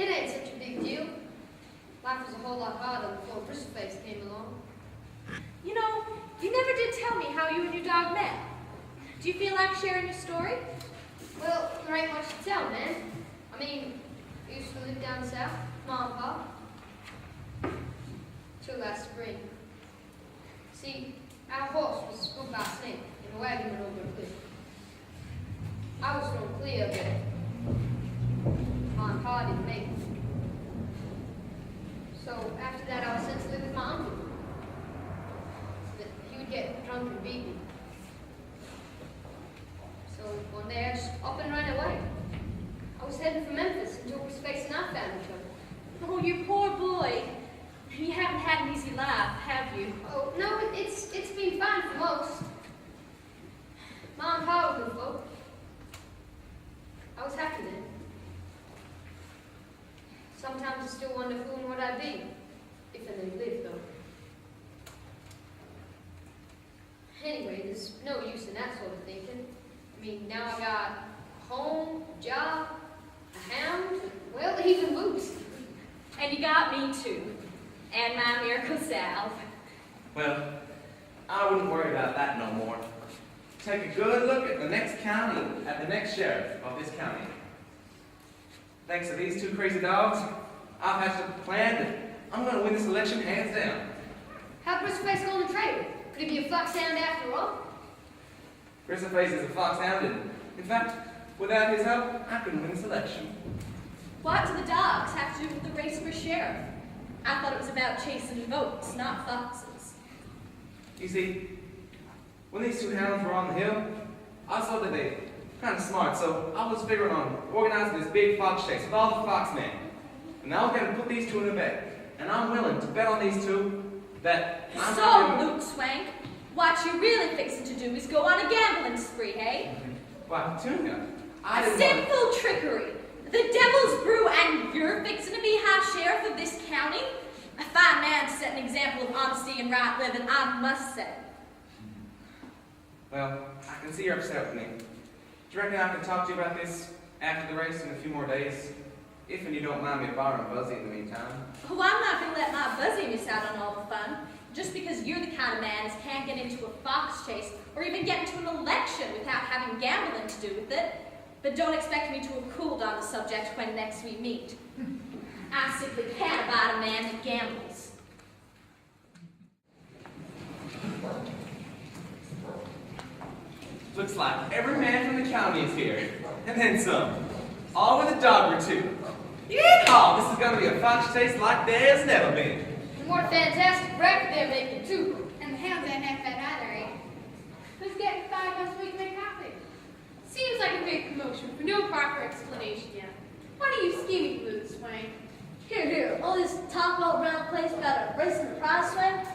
It ain't such a big deal. Life was a whole lot harder before Bristleface came along. You know, you never did tell me how you and your dog met. Do you feel like sharing your story? Well, there ain't much to tell, man. I mean, we used to live down south, Mom and Pa. Till last spring. See, our horse was spooked by a snake, and the wagon went over a cliff. I was thrown clear of it. Mom and Pa didn't make it. So after that, I was sent to live with my uncle. But he would get drunk and beat me. So one day I just up and ran away. I was heading for Memphis until Bristleface and I found each other. Oh, you poor boy. You haven't had an easy life, have you? Oh, no, it's been fine for most. Mom and Pa were good folk. I was happy then. Sometimes I still wonder who and what I'd be, if I didn't live, though. Anyway, there's no use in that sort of thinking. I mean, now I got a home, a job, a hound, well, even boots. And you got me too. And my miracle salve. Well, I wouldn't worry about that no more. Take a good look at the next county, at the next sheriff of this county. Thanks to these two crazy dogs, I've had to plan that I'm going to win this election hands down. How'd Bristleface go on the trail? Could he be a foxhound after all? Bristleface is a foxhound, and in fact, without his help, I couldn't win this election. What do the dogs have to do with the race for sheriff? I thought it was about chasing votes, not foxes. You see, when these two hounds were on the hill, I saw that they kind of smart, so I was figuring on organizing this big fox chase with all the fox men. And now I'm going to put these two in a bet. And I'm willing to bet on these two that I'm So, Luke Swank, what you're really fixing to do is go on a gambling spree, hey? Why, Tunia, A simple trickery. The devil's brew, and you're fixing to be high sheriff of this county? A fine man to set an example of honesty and right living, I must say. Well, I can see you're upset with me. Do you reckon I can talk to you about this after the race in a few more days? If and you don't mind me borrowing Buzzy in the meantime. Oh, I'm not going to let my Buzzy miss out on all the fun. Just because you're the kind of man as can't get into a fox chase or even get into an election without having gambling to do with it. But don't expect me to have cooled on the subject when next we meet. I simply can't abide a man that gambles. Looks like every man from the county is here. And then some. All with a dog or two. Yeehaw! This is going to be a fox chase like there's never been. And what a fantastic breakfast they're making, too. And the hounds ain't half bad either, eh? Who's getting 5 bucks a week to make coffee? Seems like a big promotion for no proper explanation yet. What are you scheming, Luke Swank? Here, all this talk all around the place about a race in the prize swing?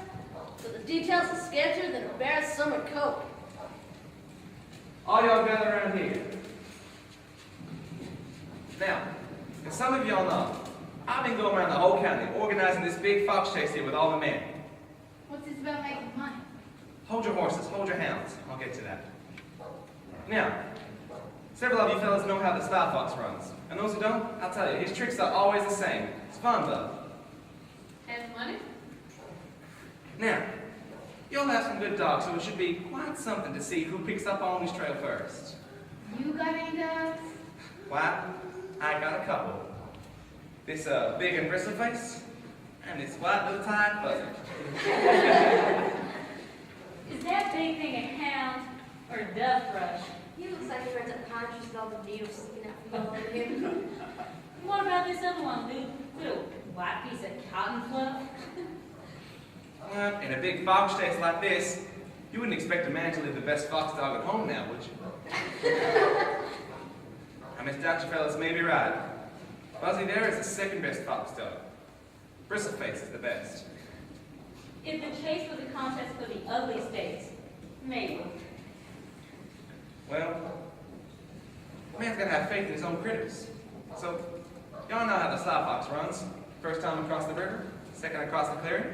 So the details are sketchier than a bear's summer coat. All y'all gather around here. Now, as some of y'all know, I've been going around the whole county organizing this big fox chase here with all the men. What's this about making money? Hold your horses, hold your hounds. I'll get to that. Now, several of you fellas know how the Star Fox runs. And those who don't, I'll tell you, his tricks are always the same. It's fun, though. And money? Now, you'll have some good dogs, so it should be quite something to see who picks up on this trail first. You got any dogs? Why, I got a couple. This big and Bristleface, and this white little tied buzzard. Is that big thing a hound or a dove brush? He looks like he runs up countries with all the needles sticking out from all over him. What about this other one, little white piece of cotton fluff? Well, in a big fox chase like this, you wouldn't expect a man to leave the best fox dog at home now, would you? I misdoubt you fellas may be right. Buzzy there is the second best fox dog. Bristleface is the best. If the chase was a contest for the ugly states, maybe. Well, a man's got to have faith in his own critters. So, y'all know how the Sly Fox runs. First time across the river, second across the clearing.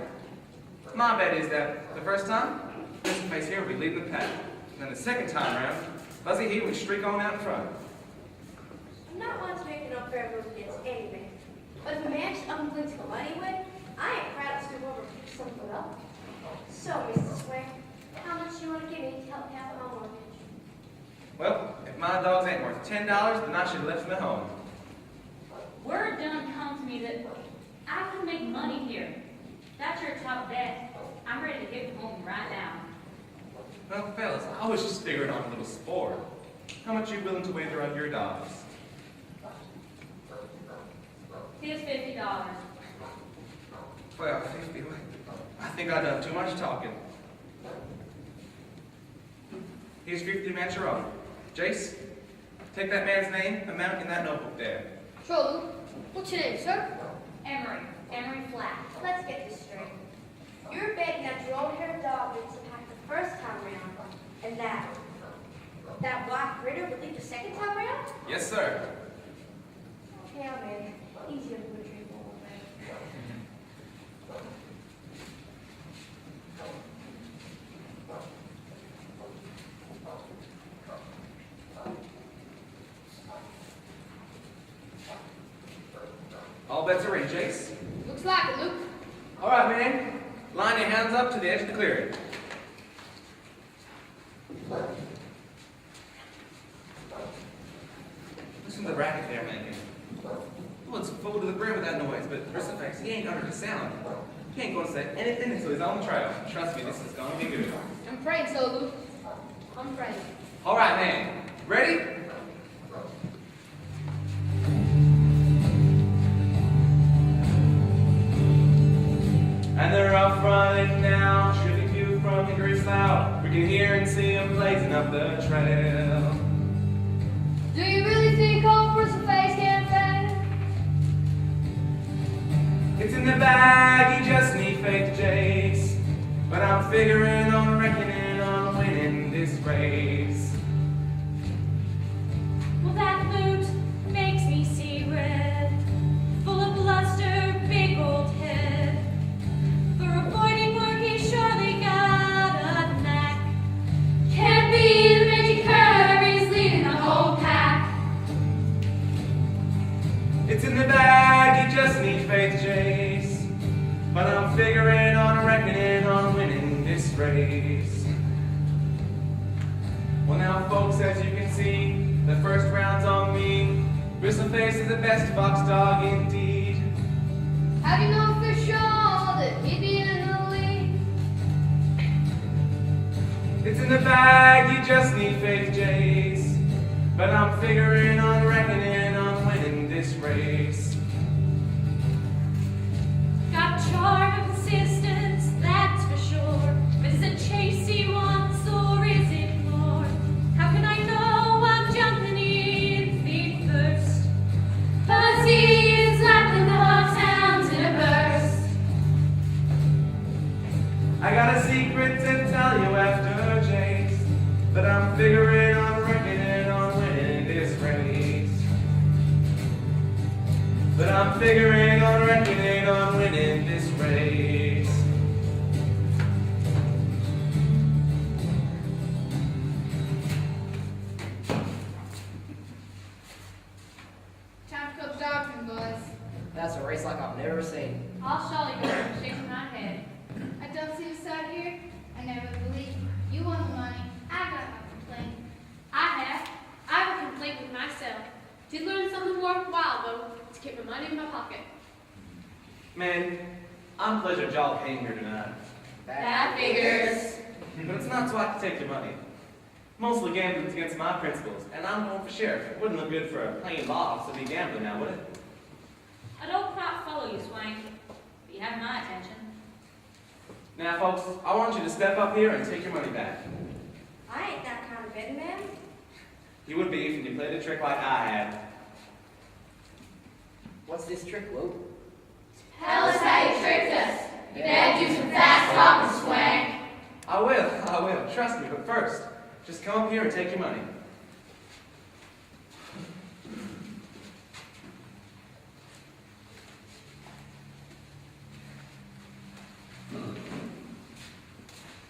My bet is that the first time, Bristleface here will be leading the pack. And then the second time around, Buzzy he would streak on out in front. I'm not one to make an unfair move against any man. But if a man should unclean to Collingwood, I ain't proud to stoop over and pick something up. So, Mr. Swank, how much do you want to give me to help pay off my mortgage? Well, if my dogs ain't worth $10, then I should have left them at home. Word done come to me that I can make money here. That's your top bet. I'm ready to get home right now. Well, fellas, I was just figuring on a little sport. How much are you willing to wager on your dogs? Here's $50. Well, 50. I think I've done too much talking. Here's 50 to match your own. Jace, take that man's name, amount in that notebook there. Sure, Luke. What's your name, sir? Emery Flack. Let's get this straight. You're betting that your old-haired dog gets attacked the first time round, and that black critter would leave the second time round? Yes, sir. Okay, I'm in. Easier to put a drink on way. All bets are in, Jace. Looks like it, Luke. All right, man. Line your hands up to the edge of the clearing. Listen to the racket they're making. Well, it's full to the brim with that noise, but Bristleface, he ain't uttered a sound. He ain't going to say anything until he's on the trail. Trust me, this is going to be good. I'm praying so, Luke. I'm praying. All right, man. Ready? And they're off running now, shooting you from the grease cloud. We can hear and see them blazing up the trail. Do you really think old Bristleface can fail? It's in the bag, you just need faith, Jace. But I'm figuring on reckoning on winning this race. Well, that loot makes me see red, full of bluster, big old head. For avoiding work, he's surely got a knack. Can't be the magic curve, he's leading the whole pack. It's in the bag, you just need faith, Jace. But I'm figuring on reckoning on winning this race. Well now, folks, as you can see, the first round's on me. Bristleface is the best fox dog indeed. How do you know for sure that he'd be in the lead? It's in the bag, you just need faith, Jace. But I'm figuring on reckoning on winning this race. Got charm and persistence, that's for sure. But is it chase he wants or is it more? How can I know I'm jumping in feet first? Cause he is lapping the hounds in a burst. I got a secret to tell you after, Jace. But I'm figuring on reckoning on winning this race. But I'm figuring on reckoning on winning this race. Time to go doctoring, boys. That's a race like I've never seen. I'll surely go and shake my head. I don't see this out here. I never believed you want the money. I got my complaint. I have a complaint with myself. Did learn something worthwhile, though, to keep my money in my pocket. Man, I'm pleasured y'all came here tonight. That figures. But it's not so I can take your money. Mostly gambling's against my principles, and I'm going for sheriff. It wouldn't look good for a plain boss to be gambling now, would it? I don't quite follow you, Swank, but you have my attention. Now, folks, I want you to step up here and take your money back. I ain't that kind of betting man. You would be if you played a trick like I had. What's this trick, Luke? Tell us how you tricked us. You better do some fast talking, Swank. I will. Trust me, but first, just come up here and take your money.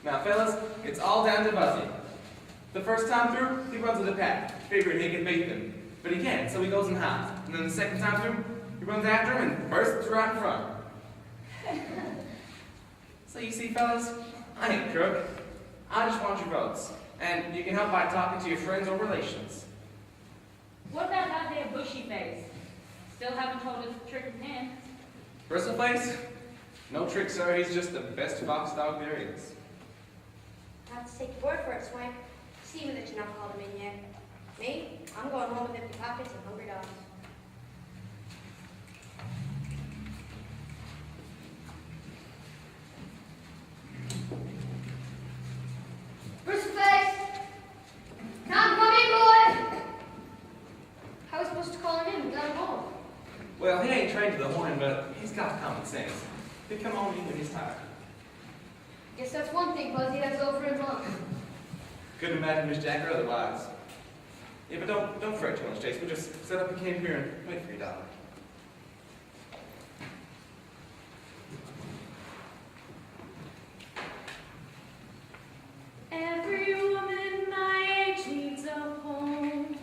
Now, fellas, it's all down to Buzzy. The first time through, he runs with a pack, figuring he can beat them. But he can't, so he goes and hides. And then the second time through, He runs after him and bursts right in front. So you see, fellas, I ain't crook. I just want your votes. And you can help by talking to your friends or relations. What about that there bushy face? Still haven't told us the trick of him. Bristleface? No trick, sir. He's just the best fox dog there is. I have to take your word for it, Swank. See me that you're not called him in yet. Me? I'm going home with empty pockets and hungry dogs. Bristleface! Come in, boy! How are we supposed to call him in without him home? Well, he ain't trained to the horn, but he's got common sense. He'll come on in when he's tired. Guess that's one thing Buzzy has over him on. Couldn't imagine Miss Jacker otherwise. Yeah, but don't fret too much, Chase. We'll just set up a camp here and wait for your dog. Every woman my age needs a home,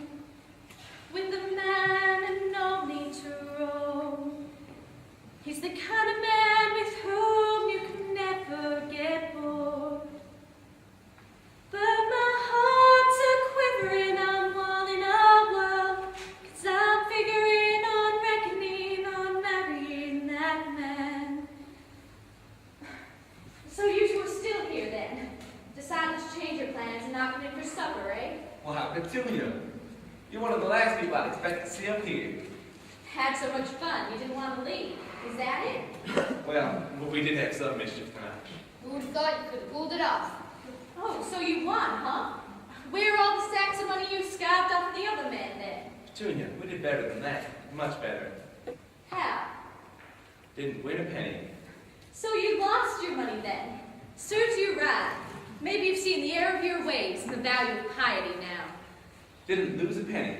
with a man and no need to roam. He's the kind of man with whom you can never get bored. But my heart's a-quivering, I'm wanting a whirl, 'cause I'm figuring on reckoning on marrying that man. So you two are still here then? Decided to change your plans and not come in for supper, eh? Wow, Petunia. You're one of the last people I'd expect to see up here. Had so much fun, you didn't want to leave. Is that it? Well, we did have some mischief tonight. Who would have thought you could have pulled it off? Oh, so you won, huh? Where are all the stacks of money you scarved off the other man then? Petunia, we did better than that. Much better. How? Didn't win a penny. So you lost your money then? Serves you right. Maybe you've seen the error of your ways and the value of piety now. Didn't lose a penny.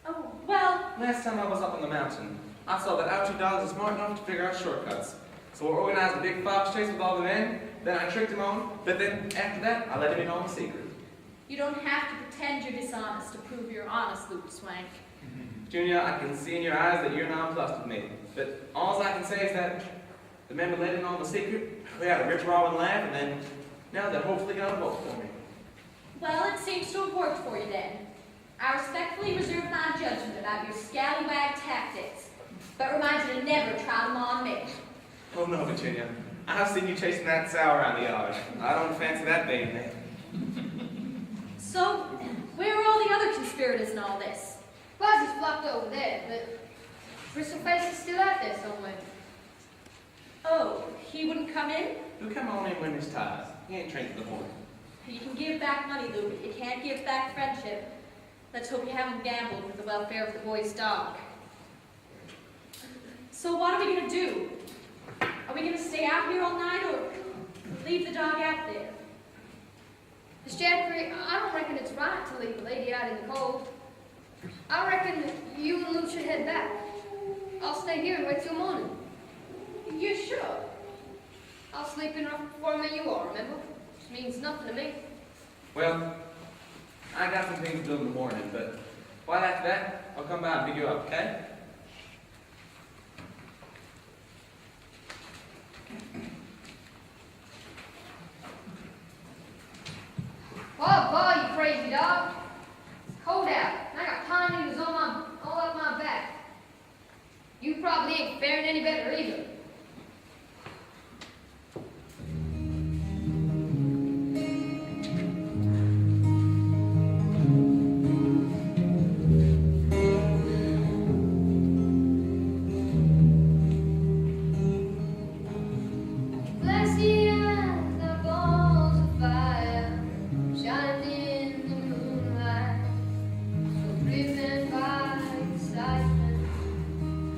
Oh, well, Last time I was up on the mountain, I saw that our two dogs are smart enough to figure out shortcuts. So I organized a big fox chase with all the men, then I tricked him on, but then after that, I let him in on the secret. you don't have to pretend you're dishonest to prove you're honest, Luke Swank. Junior, I can see in your eyes that you're nonplussed with me. But all I can say is that the men were let in on the secret, we had a rip roaring laugh, and then now they're hopefully gonna vote for me. Well, it seems to have worked for you then. I respectfully reserve my judgment about your scallywag tactics, but remind you to never try them on me. Oh no, Virginia. I've seen you chasing that sow around the yard. I don't fancy that being there. So, where are all the other conspirators in all this? Buzzy's flopped over there, but Bristleface is still out there somewhere. Oh, he wouldn't come in? He'll come on in when he's tired. He ain't trained to the horn. You can give back money, Luke, but you can't give back friendship. Let's hope you haven't gambled with the welfare of the boy's dog. So what are we going to do? Are we going to stay out here all night or leave the dog out there? Miss Jackery, I don't reckon it's right to leave a lady out in the cold. I reckon that you and Luke should head back. I'll stay here and wait till morning. You're sure? I'll sleep in before me you are, remember? Which means nothing to me. Well, I got some things to do in the morning, but while after that, I'll come by and pick you up, okay? Paw, you crazy dog. It's cold out, and I got pine needles all up my back. You probably ain't faring any better either. Glassy eyes are balls of fire, shining in the moonlight, so driven by excitement,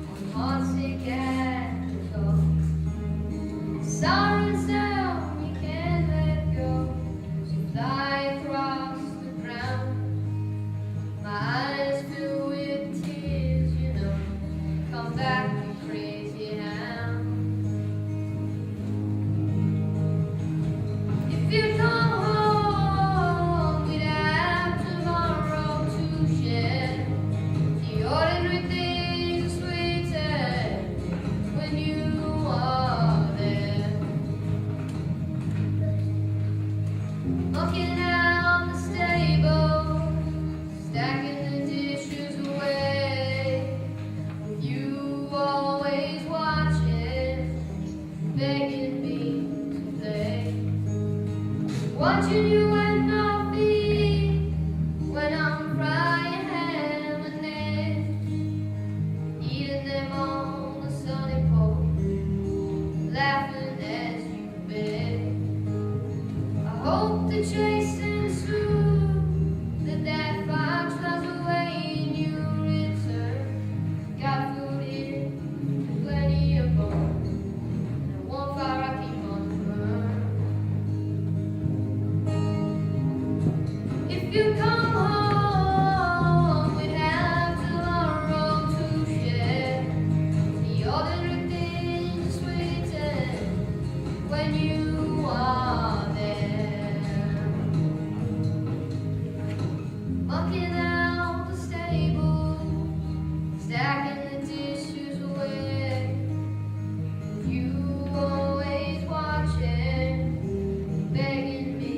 on heartsick at the come home, we'd have tomorrow to share. The ordinary things waiting when you are there. Mucking out the stable, stacking the dishes away. You always watching, begging me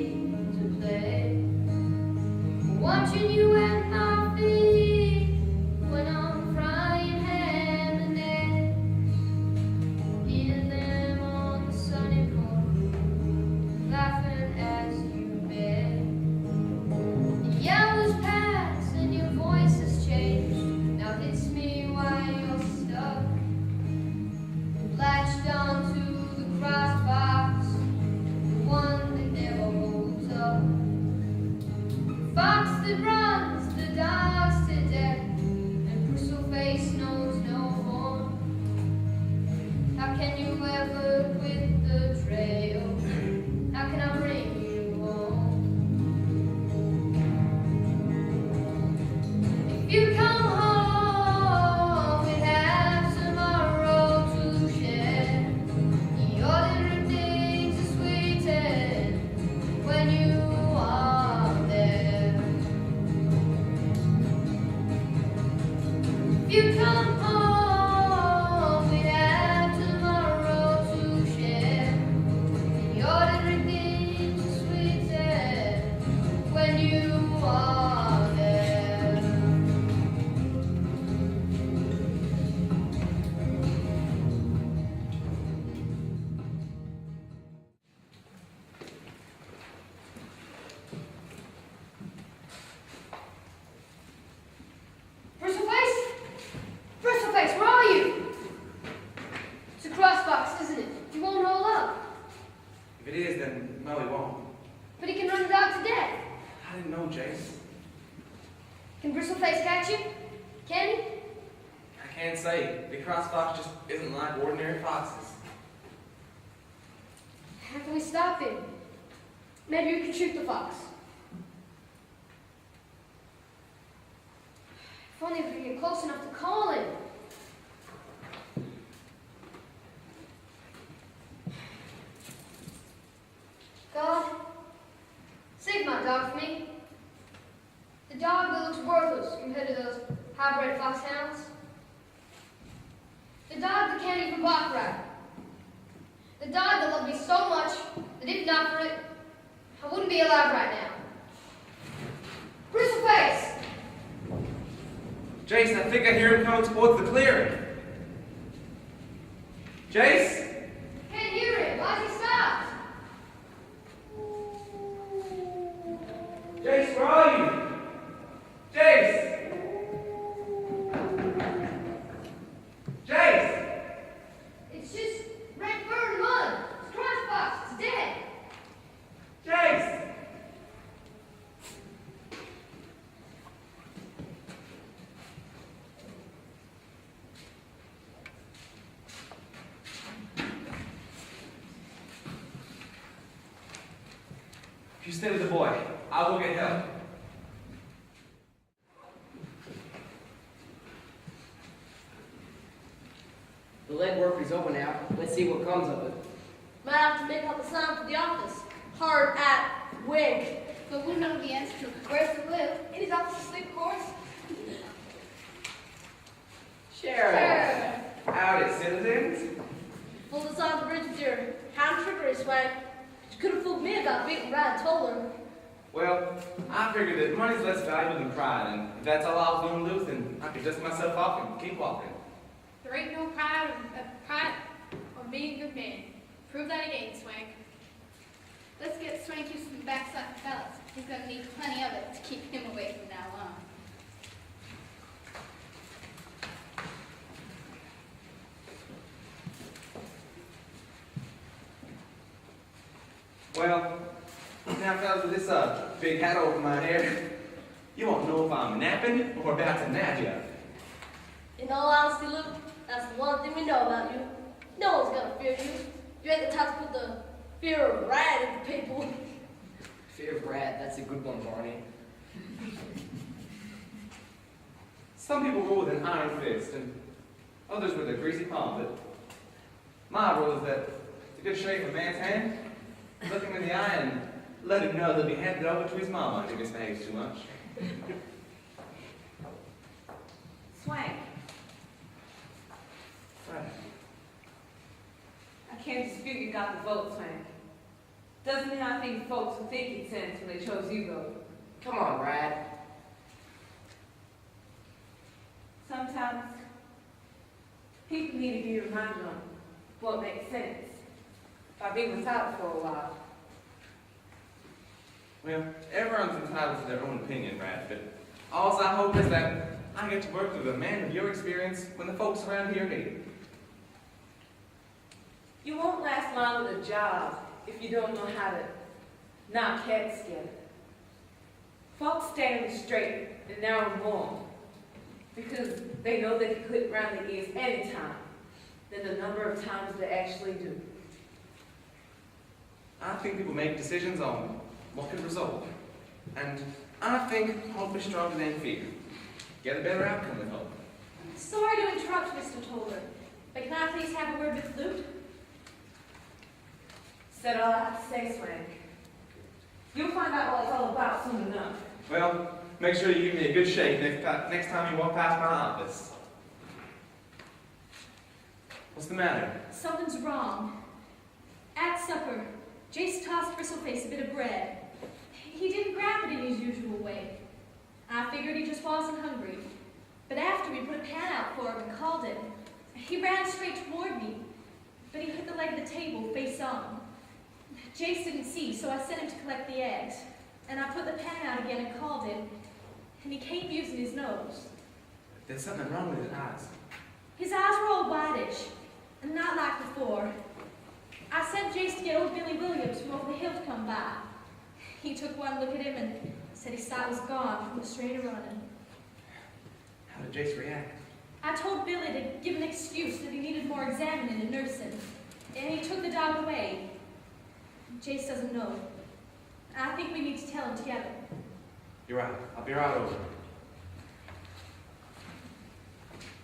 to play. Watching you at my feet when I'm frying ham and eggs. Eating them on the sunny porch, laughing as you beg. The hours pass and your voice has changed. Now hits me while you're stuck, latched onto the crossbox, the one that never holds up. Fox that runs the dogs to death, and Bristleface knows no more. How can you ever quit the trail? How can I bring you home? If you come home, we'd have tomorrow to share. The ordinary things are sweetened when you are there. If you come home, we'd have tomorrow to share. The ordinary things are sweetened when you are there. Bristleface? Bristleface, where are you? It's a crossbox, isn't it? You won't hold up. If it is, then no, he won't. But he can run the dog to death. I didn't know, Jace. Can Bristleface catch you? Can he? I can't say. The crossfox just isn't like ordinary foxes. How can we stop him? Maybe we can shoot the fox. If only we could get close enough to call him. God, save my dog for me. The dog that looks worthless compared to those high-bred foxhounds. The dog that can't even bark right. The dog that loved me so much that if not for it, I wouldn't be alive right now. Bristleface! Jace, I think I hear him coming towards the clearing. Jace? Can't hear him. Why's he stopped? Jace, where are you? Jace! Jace! It's just red fur and mud. It's crossbox. It's dead. Jace! If you stay with the boy, I will get help. The legwork is over now. Let's see what comes of it. Might have to make up a sign for the office. Hard at wig. But we know the answer. Where's the live? In his office asleep, of course. Sheriff. Howdy, citizens. Fooled us on the bridge with your hand trickery swag. You could have fooled me about beating Brad Toller. Well, I figured that money's less valuable than pride, and if that's all I was going to lose, then I could dust myself off and keep walking. There ain't no pride or being a good man. Prove that again, Swank. Let's get Swanky some backside fellas. He's gonna need plenty of it to keep him away from now on. Well, now fellas, with this big hat over my head, you won't know if I'm napping or about to nap you. In all honesty, Luke, that's the one thing we know about you. No one's gonna fear you. You ain't the type to put the fear of Brad into people. Fear of Brad, that's a good one, Barney. Some people rule with an iron fist, and others with a greasy palm, but my rule is that to get shake a man's hand, look him in the eye and let him know that he handed it over to his mama if he misbehaves too much. Swank, Right. I can't dispute you got the vote, Swank. Doesn't mean I think folks were thinking sense when they chose you, though. Come on, Brad. Sometimes people need to be reminded of what makes sense by being without for a while. Well, everyone's entitled to their own opinion, Brad, but all I hope is that I get to work with a man of your experience when the folks around here need it. You won't last long with a job if you don't know how to knock heads together. Folks stand straight and narrow more because they know they can clip around their ears any time than the number of times they actually do. I think people make decisions on what could result. And I think hope is stronger than fear. Get a better outcome with hope. Sorry to interrupt, Mr. Toller, but can I please have a word with Luke? Said all I have to say, Swank. You'll find out what it's all about soon enough. Well, make sure you give me a good shake next time you walk past my office. What's the matter? Something's wrong. At supper, Jace tossed Bristleface a bit of bread. He didn't grab it in his usual way. I figured he just wasn't hungry. But after we put a pan out for him and called him, he ran straight toward me, but he hit the leg of the table face on. Jace didn't see, so I sent him to collect the eggs. And I put the pan out again and called him, and he came using his nose. There's something wrong with his eyes. His eyes were all whitish, and not like before. I sent Jace to get old Billy Williams from over the hill to come by. He took one look at him and said his sight was gone from the strain of running. How did Jace react? I told Billy to give an excuse that he needed more examining and nursing, and he took the dog away. Jace doesn't know. I think we need to tell him together. You're right. I'll be right over.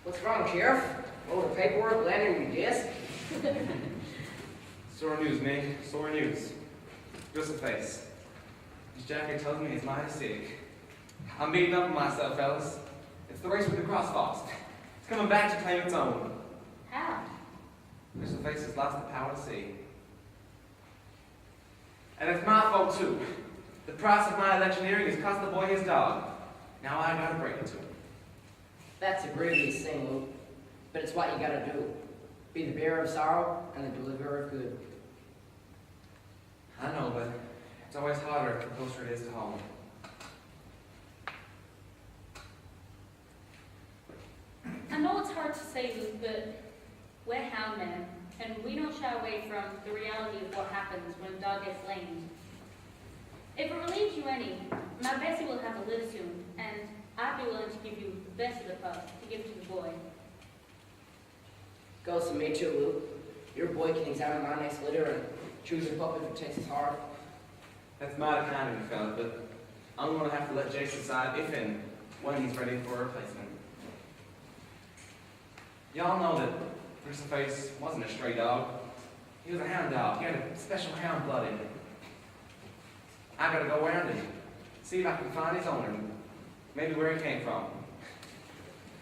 What's wrong, Sheriff? Load of paperwork landing on your desk? Sore news, Nick. Sore news. Bristleface. His jacket tells me he's mighty sick. I'm beating up on myself, fellas. It's the race with the crossfox. It's coming back to claim its own. How? Bristleface has lost the power to see. And it's my fault, too. The price of my electioneering has cost the boy his dog. Now I gotta break it to him. That's a grievous thing, Luke. But it's what you gotta do. Be the bearer of sorrow and the deliverer of good. I know, but it's always harder the closer it is to home. I know it's hard to say, Luke, but we're hound men, and we don't shy away from the reality of what happens when a dog gets lamed. If it relieves you any, my Bessie will have to live soon, and I'd be willing to give you the best of the pup to give to the boy. Goes to me too, Luke. Your boy can examine my next litter and choose a pup if it takes his heart. That's mighty kind of you, fella, but I'm gonna have to let Jace decide if and when he's ready for a replacement. Y'all know that Bristleface wasn't a stray dog. He was a hound dog. He had a special hound blood in him. I gotta go around and see if I can find his owner, maybe where he came from.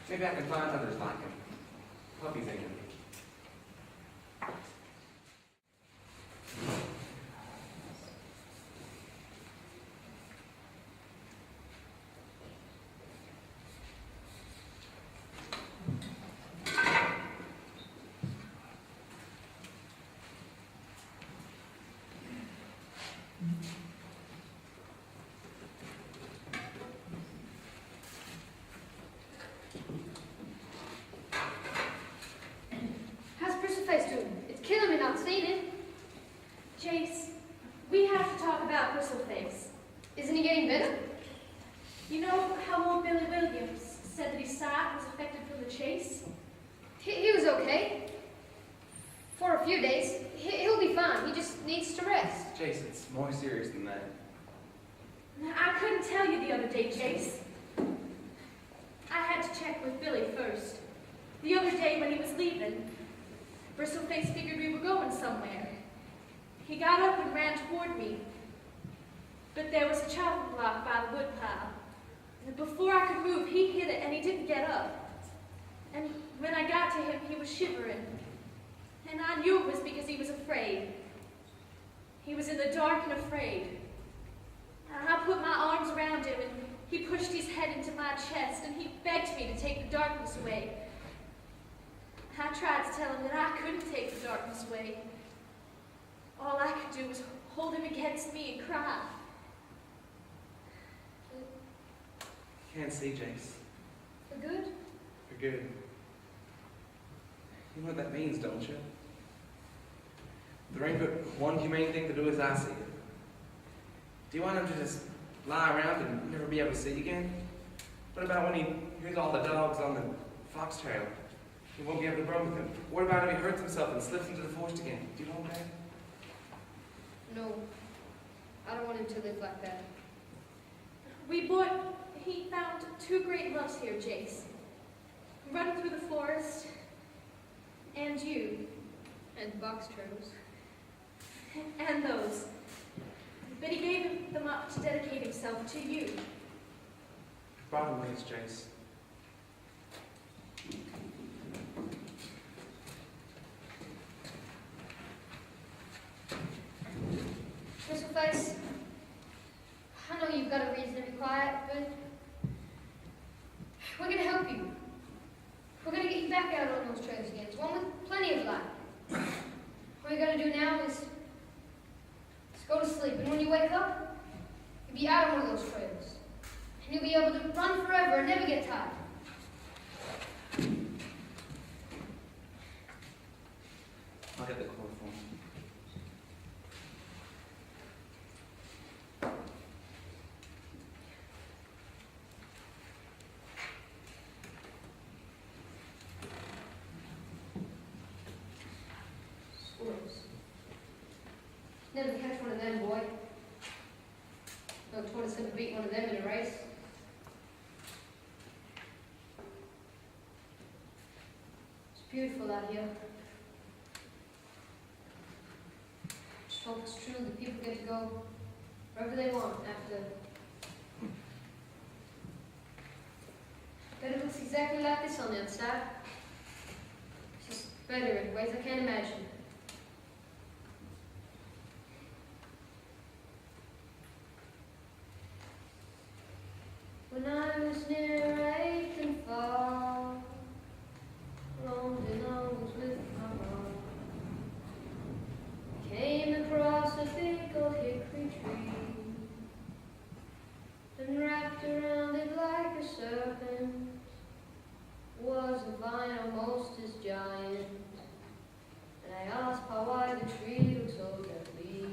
Maybe I can find others like him. Puppies in him. How's Bristleface doing? It's killing me not seeing it. Jace, we have to talk about Bristleface. Isn't he getting better? You know how old Billy Williams said that his sight was affected from the chase? He was okay. For a few days. He'll be fine. He just needs to rest. Jace, it's more serious than that. I couldn't tell you the other day, Jace. I had to check somewhere. He got up and ran toward me, but there was a chopping block by the woodpile. And before I could move, he hit it and he didn't get up. And when I got to him, he was shivering. And I knew it was because he was afraid. He was in the dark and afraid. And I put my arms around him and he pushed his head into my chest and he begged me to take the darkness away. I tried to tell him that I couldn't take the darkness away. All I could do was hold him against me and cry. Can't see, Jace. For good? For good. You know what that means, don't you? There ain't but one humane thing to do as I see it. Do you want him to just lie around and never be able to see again? What about when he hears all the dogs on the fox trail? He won't be able to run with them. What about if he hurts himself and slips into the forest again? Do you know that? No. I don't want him to live like that. He found two great loves here, Jace. Running through the forest, and you. And box turtles. And those. But he gave them up to dedicate himself to you. Bottom line is, Jace. Bristleface, I know you've got a reason to be quiet, but we're going to help you. We're going to get you back out on those trails again. It's one with plenty of light. What you got to do now is go to sleep, and when you wake up, you'll be out on one of those trails. And you'll be able to run forever and never get tired. I'll get the chloroform. Squirrels. Never catch one of them, boy. Don't want to ever beat one of them in a race. It's beautiful out here. Just hope it's true that people get to go wherever they want after. But it looks exactly like this on the outside. It's just better in ways I can't imagine. When I was near Aiken Fall, roaming always with my mom, came across a big old hickory tree, and wrapped around it like a serpent was a vine almost as giant. And I asked Pa why the tree looked so deadly.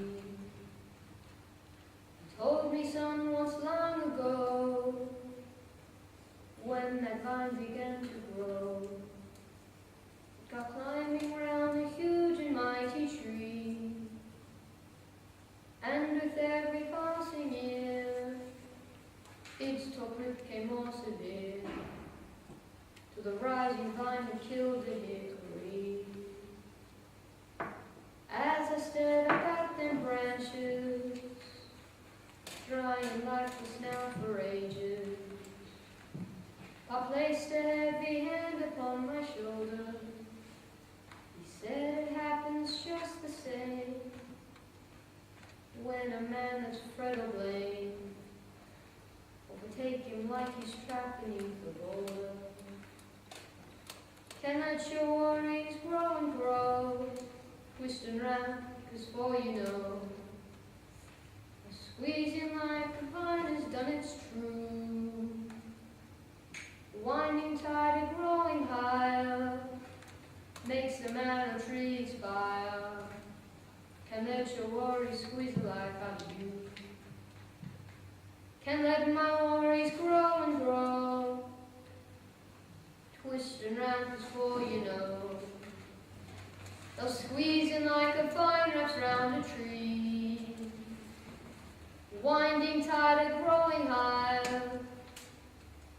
He told me, son, once long ago, when that vine began to grow, it got climbing round a huge and mighty tree, and with every passing year, its top root became more severe, till the rising vine had killed the hickory. As I stared up at them branches, dry and lifeless now for ages, I placed a heavy hand upon my shoulder. He said it happens just the same when a man that's fret or blame overtake him like he's trapped beneath the boulder. Can let your worries grow and grow, twisting round, 'cause for you know, squeezing like a vine has done its true. Winding tide of growing higher makes the man of tree expire. Can let your worries squeeze the life out of you. Can let my worries grow and grow, twisting round before you know, they'll squeezing like a vine wraps round a tree. Winding tide of growing higher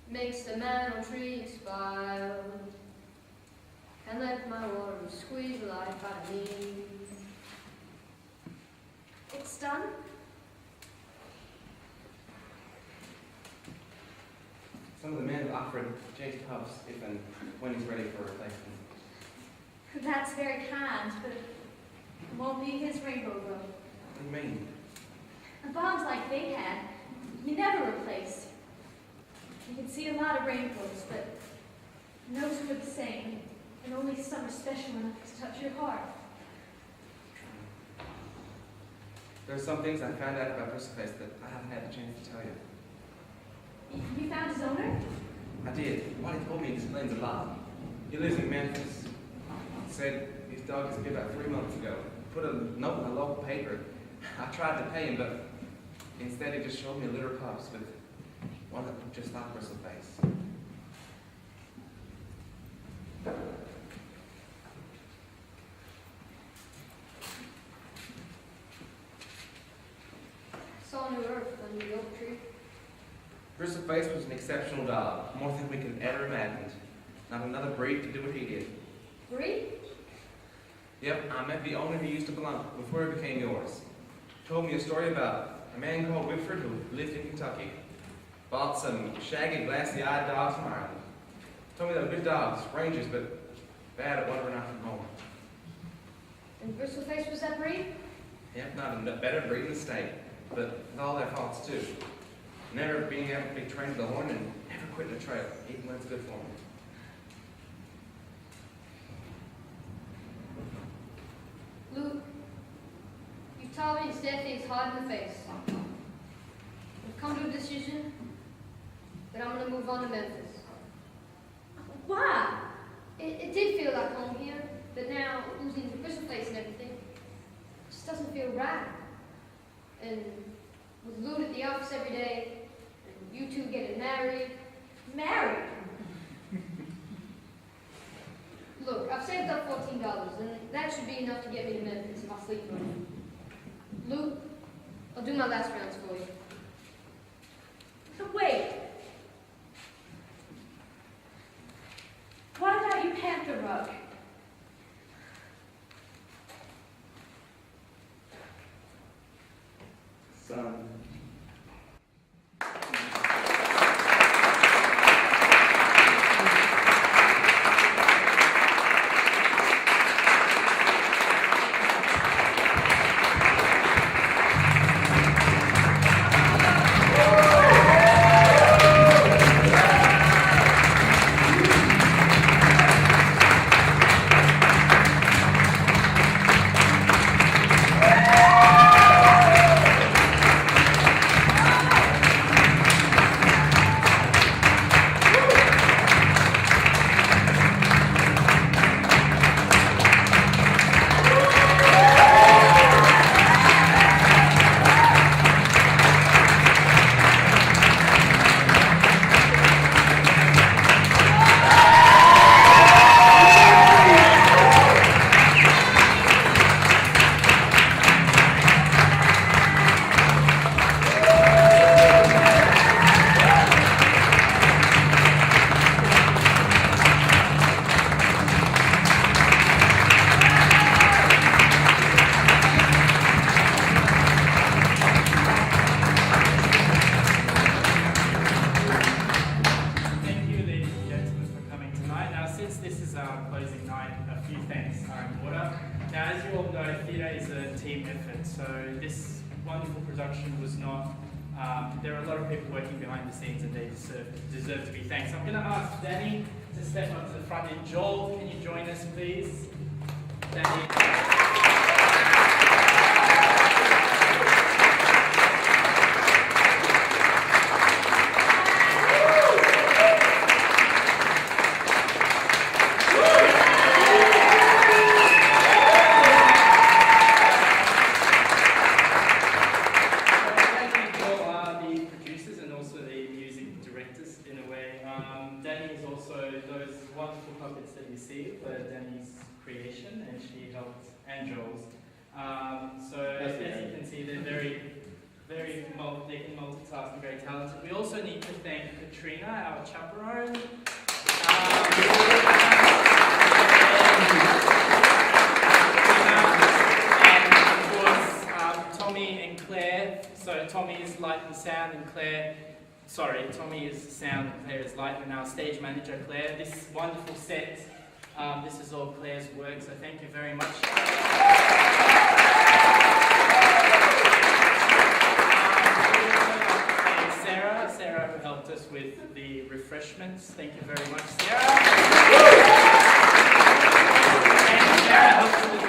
makes the man or tree expire. And let my worries squeeze the life out of me. It's done? Some of the men have offered Jay's pups if and when he's ready for a replacement. That's very kind, but it won't be his rainbow road. What do you mean? Bombs like they had, you never replace. You can see a lot of rainbows, but no two are the same, and only some are special enough to touch your heart. There are some things I found out about Bristleface that I haven't had the chance to tell you. You found his owner? I did. What he told me explains a lot. He lives in Memphis. He said his dog disappeared about 3 months ago. Put a note in the local paper. I tried to pay him, but instead he just showed me a litter of pups with one that looked just like Bristleface. Saw New Earth under the oak tree. Bristleface was an exceptional dog, more than we could ever imagined. Not another breed could do what he did. Bree? Yep, I met the owner who used to belong before he became yours. Told me a story about a man called Whitford who lived in Kentucky. Bought some shaggy, glassy-eyed dogs from Ireland. Told me they were good dogs, rangers, but bad at watering out from home. And Bristleface was that breed? Yep, not a better breed in the state, but with all their faults too. Never being able to be trained to the horn and never quitting a trail, even when it's good for them. Luke, you've told me to stare things hard in the face. I've come to a decision that I'm going to move on to Memphis. Why? It did feel like home here, but now losing the Bristleface and everything, it just doesn't feel right. And with Luke at the office every day, and you two getting married. Married? Look, I've saved up $14, and that should be enough to get me to Memphis if I sleep on it. Luke, I'll do my last rounds for you. Wait. What about your panther rug? Son. There are a lot of people working behind the scenes and they deserve to be thanked. So I'm going to ask Danny to step up to the front. And Joel, can you join us, please? Danny. Danny is also those wonderful puppets that you see were Danny's creation, and she helped and Joel's. So as you can see, they're they can multitask and very talented. We also need to thank Katrina, our chaperone. And of course, Tommy and sound, and Tommy is sound and Claire is light, and our stage manager Claire. This wonderful set, this is all Claire's work, so thank you very much. Sarah who helped us with the refreshments. Thank you very much, Sarah. And Sarah helped us with